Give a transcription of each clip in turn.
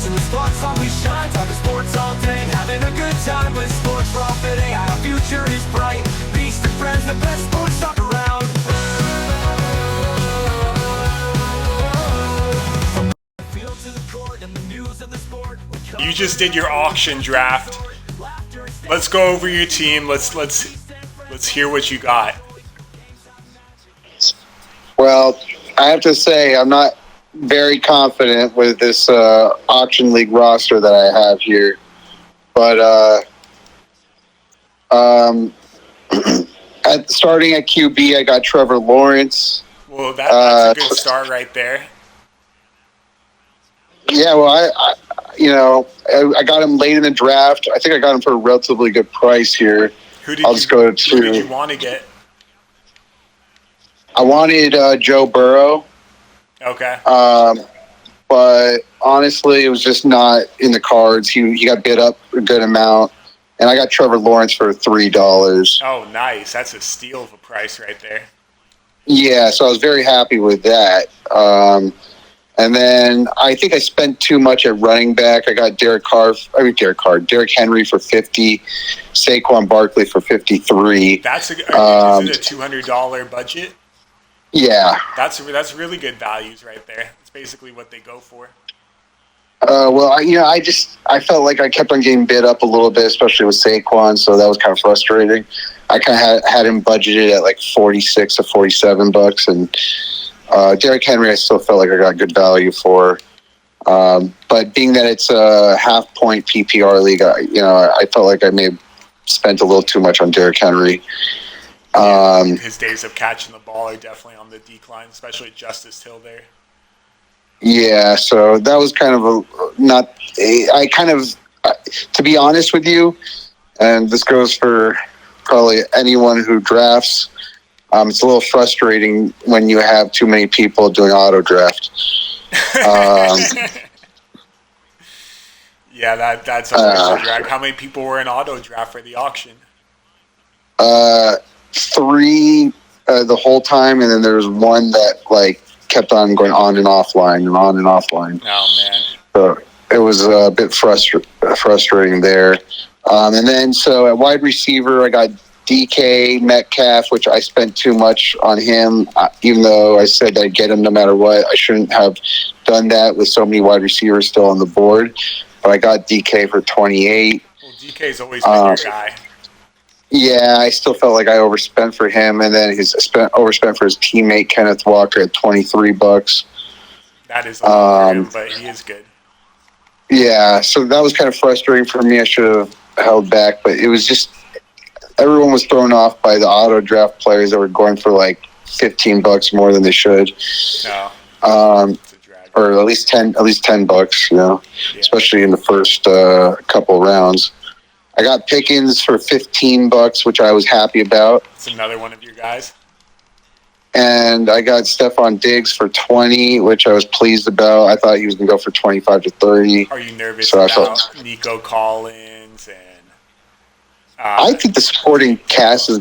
sports and the sparks always shine. Talking sports all day, having a good time with sports profiting. Our future is bright. Beast and friends, the best sports talk around. From the field to the court and the news of the sport. You just did your auction draft. Let's go over your team. Let's hear what you got. Well, I have to say I'm not very confident with this auction league roster that I have here, but starting at QB, I got Trevor Lawrence. Well, that's a good start right there. Yeah, well, I got him late in the draft. I think I got him for a relatively good price here. Who did you want to get? I wanted Joe Burrow. Okay. But honestly, it was just not in the cards. He got bid up a good amount, and I got Trevor Lawrence for $3. Oh, nice. That's a steal of a price right there. Yeah, so I was very happy with that. And then I think I spent too much at running back. I got Derrick Henry for $50, Saquon Barkley for $53. Is it a $200 budget? Yeah. That's really good values right there. That's basically what they go for. I felt like I kept on getting bid up a little bit, especially with Saquon, so that was kind of frustrating. I kind of had him budgeted at like $46 or $47, and Derrick Henry, I still felt like I got good value for. But being that it's a half-point PPR league, I felt like I may have spent a little too much on Derrick Henry. His days of catching the ball are definitely on the decline, especially Justice Hill there. Yeah, so that was kind of to be honest with you, and this goes for probably anyone who drafts, it's a little frustrating when you have too many people doing auto draft. Yeah, that's a drag. How many people were in auto draft for the auction? 3 the whole time, and then there was one that kept on going on and offline and on and offline. Oh man! So it was a bit frustrating there. And then so at wide receiver, I got DK Metcalf, which I spent too much on him, even though I said I'd get him no matter what. I shouldn't have done that with so many wide receivers still on the board. But I got DK for $28. Well, DK's always been your guy. Yeah, I still felt like I overspent for him, and then overspent for his teammate Kenneth Walker at $23. That is a lot for him, but he is good. Yeah, so that was kind of frustrating for me. I should have held back, but it was just everyone was thrown off by the auto draft players that were going for like $15 more than they should. No. It's a drag. Or at least $10, Yeah. Especially in the first couple rounds. I got Pickens for $15, which I was happy about. It's another one of your guys. And I got Stephon Diggs for $20, which I was pleased about. I thought he was going to go for $25 to $30. Are you nervous about Nico Collins and? I think the supporting cast is.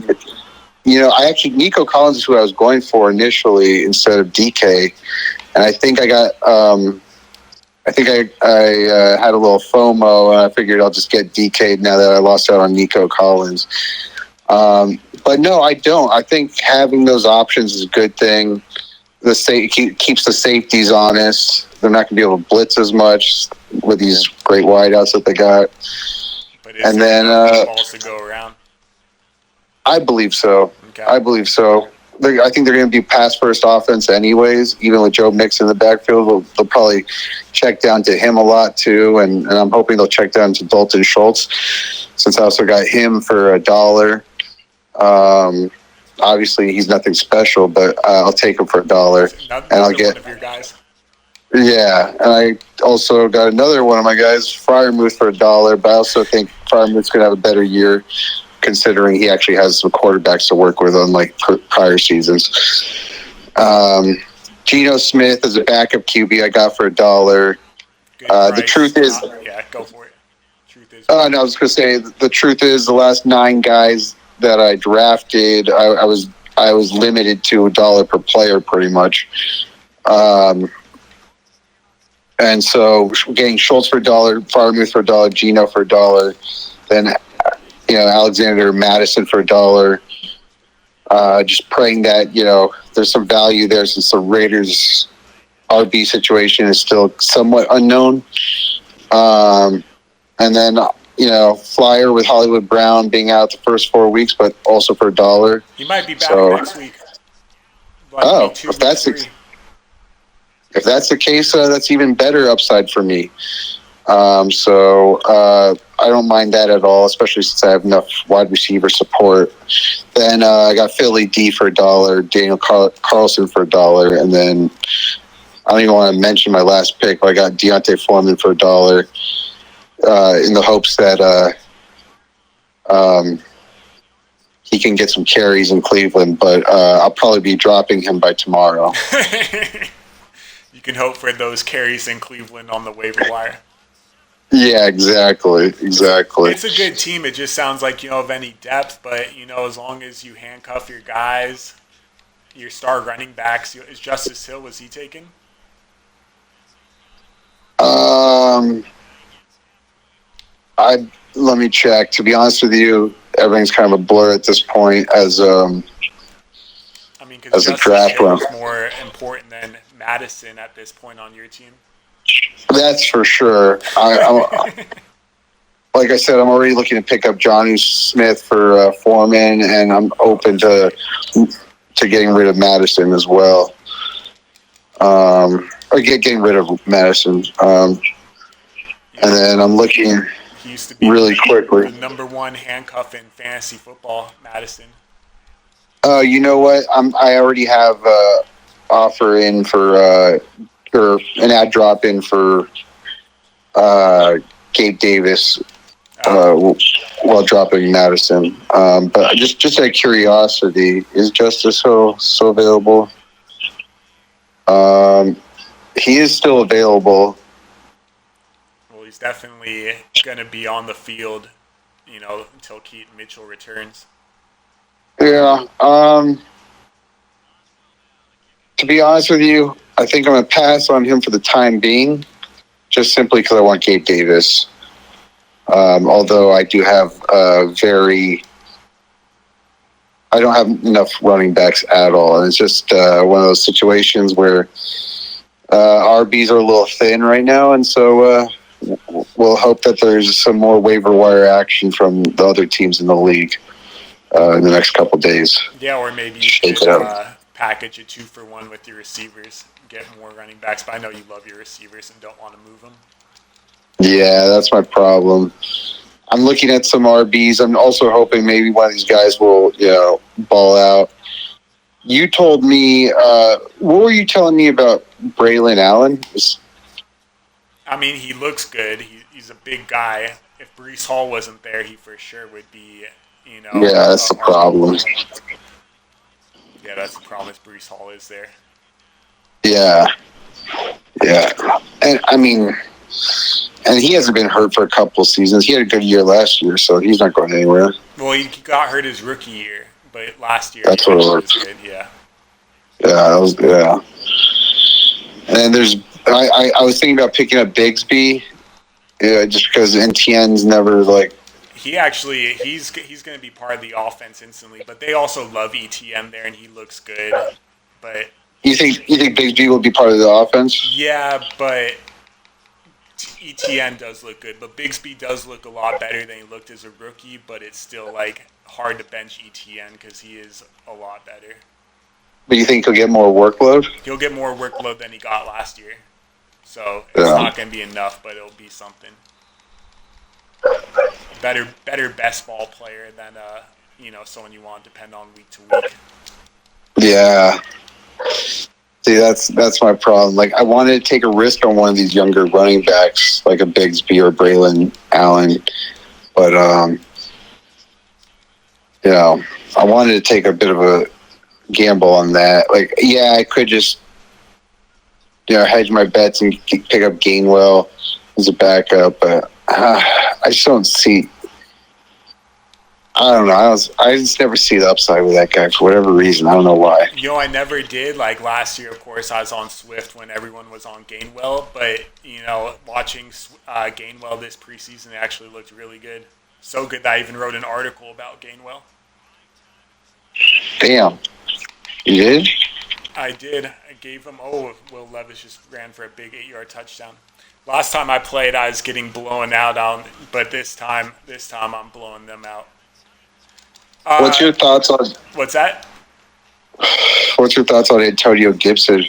Nico Collins is who I was going for initially instead of DK, and I think I got. I had a little FOMO, and I figured I'll just get DK now that I lost out on Nico Collins. But no, I don't. I think having those options is a good thing. Keeps the safeties honest. They're not going to be able to blitz as much with these great wideouts that they got. But is there balls to go around? I believe so. Okay. I believe so. I think they're going to be pass-first offense anyways. Even with Joe Mixon in the backfield, they'll probably check down to him a lot too, and I'm hoping they'll check down to Dalton Schultz, since I also got him for $1. Obviously, he's nothing special, but I'll take him for $1, and I'll get one of your guys. Yeah, and I also got another one of my guys, Freiermuth, for $1, but I also think Freiermuth's going to have a better year, considering he actually has some quarterbacks to work with, unlike prior seasons. Geno Smith is a backup QB I got for $1. The truth is... yeah, go for it. Truth is... I was going to say, the truth is the last 9 guys that I drafted, I was limited to $1 per player pretty much. And so getting Schultz for $1, Farmuth for $1, Gino for $1, then Alexander Madison for $1. Just praying that there's some value there since the Raiders' RB situation is still somewhat unknown. And then Flyer with Hollywood Brown being out the first 4 weeks, but also for $1. He might be back next week. If that's the case, that's even better upside for me. I don't mind that at all, especially since I have enough wide receiver support. Then I got Philly D for $1, Daniel Carlson for $1, and then I don't even want to mention my last pick, but I got Deontay Foreman for $1 in the hopes that he can get some carries in Cleveland, but I'll probably be dropping him by tomorrow. You can hope for those carries in Cleveland on the waiver wire. Yeah, exactly. It's a good team. It just sounds like you don't have any depth, but as long as you handcuff your guys, your star running backs, is Justice Hill, was he taken? Let me check. To be honest with you, everything's kind of a blur at this point as because a draft Hill run. is more important than Madison at this point on your team. That's for sure. Like I said, I'm already looking to pick up Jonnu Smith for Foreman, and I'm open to getting rid of Madison as well. Or getting rid of Madison. And then I'm looking he used to be really quickly. The number one handcuff in fantasy football, Madison. You know what? I already have offer in for an ad drop in for Gabe Davis while dropping Madison. But just out of curiosity, is Justice Hill still available? He is still available. Well, he's definitely going to be on the field, until Keaton Mitchell returns. Yeah. To be honest with you, I think I'm going to pass on him for the time being, just simply because I want Gabe Davis. Although I do have I don't have enough running backs at all. And it's just one of those situations where RBs are a little thin right now. And so we'll hope that there's some more waiver wire action from the other teams in the league in the next couple days. Yeah, or maybe you could package a 2-for-1 with your receivers, get more running backs. But I know you love your receivers and don't want to move them. Yeah, that's my problem. I'm looking at some RBs. I'm also hoping maybe one of these guys will, ball out. You told me, what were you telling me about Braylon Allen? He looks good. He's a big guy. If Breece Hall wasn't there, he for sure would be, Yeah, that's the problem. Yeah, that's the problem is Breece Hall is there. Yeah. And and he hasn't been hurt for a couple seasons. He had a good year last year, so he's not going anywhere. Well, he got hurt his rookie year, but last year that's what it was. Good, yeah. Yeah. And I was thinking about picking up Bigsby, just because NTN's never he's going to be part of the offense instantly, but they also love ETN there, and he looks good. But you think Bigsby will be part of the offense? Yeah, but ETN does look good, but Bigsby does look a lot better than he looked as a rookie. But it's still hard to bench ETN because he is a lot better. But you think he'll get more workload? He'll get more workload than he got last year, so it's not going to be enough, but it'll be something. Better best ball player than someone you want to depend on week to week. Yeah. See, that's my problem. I wanted to take a risk on one of these younger running backs, like a Bigsby or Braylon Allen, but I wanted to take a bit of a gamble on that. I could just hedge my bets and pick up Gainwell as a backup, but I just don't see. I don't know. I just never see the upside with that guy for whatever reason. I don't know why. You know, I never did. Like last year, of course, I was on Swift when everyone was on Gainwell. But, you know, watching Gainwell this preseason, it actually looked really good. So good that I even wrote an article about Gainwell. Damn. You did? I did. I gave him, Will Levis just ran for a big 8-yard touchdown. Last time I played, I was getting blown out on, but this time I'm blowing them out. What's your thoughts on? What's that? What's your thoughts on Antonio Gibson?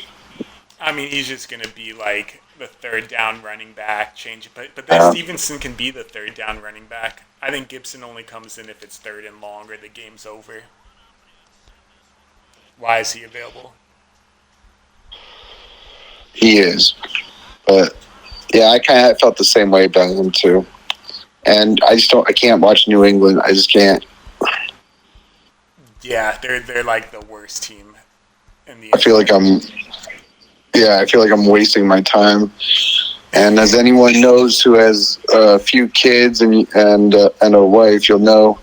I mean, he's just gonna be like the third down running back. But then Stevenson can be the third down running back. I think Gibson only comes in if it's third and long or the game's over. Why is he available? He is, but yeah, I kind of felt the same way about him too. And I can't watch New England. I just can't. Yeah, they're like the worst team in the. I feel like I'm wasting my time. And as anyone knows who has a few kids and a wife, you'll know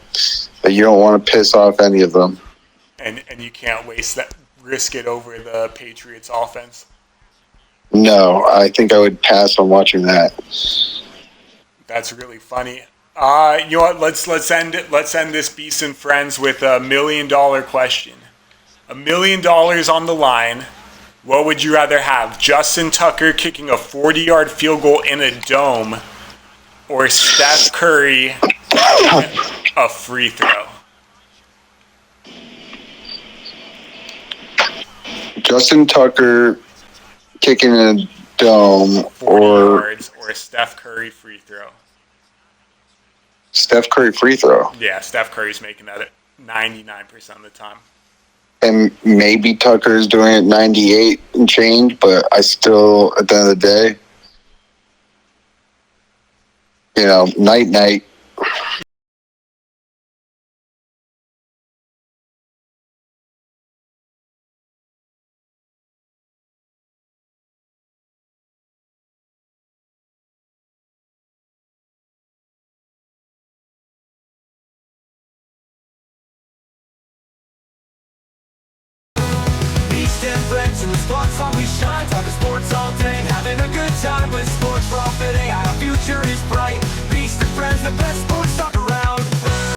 that you don't want to piss off any of them. And you can't risk it over the Patriots offense. No, I think I would pass on watching that. That's really funny. You know what? Let's end this Beasts and Friends with $1 million question. $1 million on the line. What would you rather have? Justin Tucker kicking a 40-yard field goal in a dome, or Steph Curry a free throw? Justin Tucker kicking in a dome, 40 yards, or a Steph Curry free throw. Steph Curry free throw. Yeah, Steph Curry's making that at 99% of the time. And maybe Tucker's doing it 98 and change, but I still, at the end of the day, night. Beast and Friends in the sports on we shine, talking sports all day, having a good time with sports profiting. Our future is bright. Beast and Friends, the best sports talk.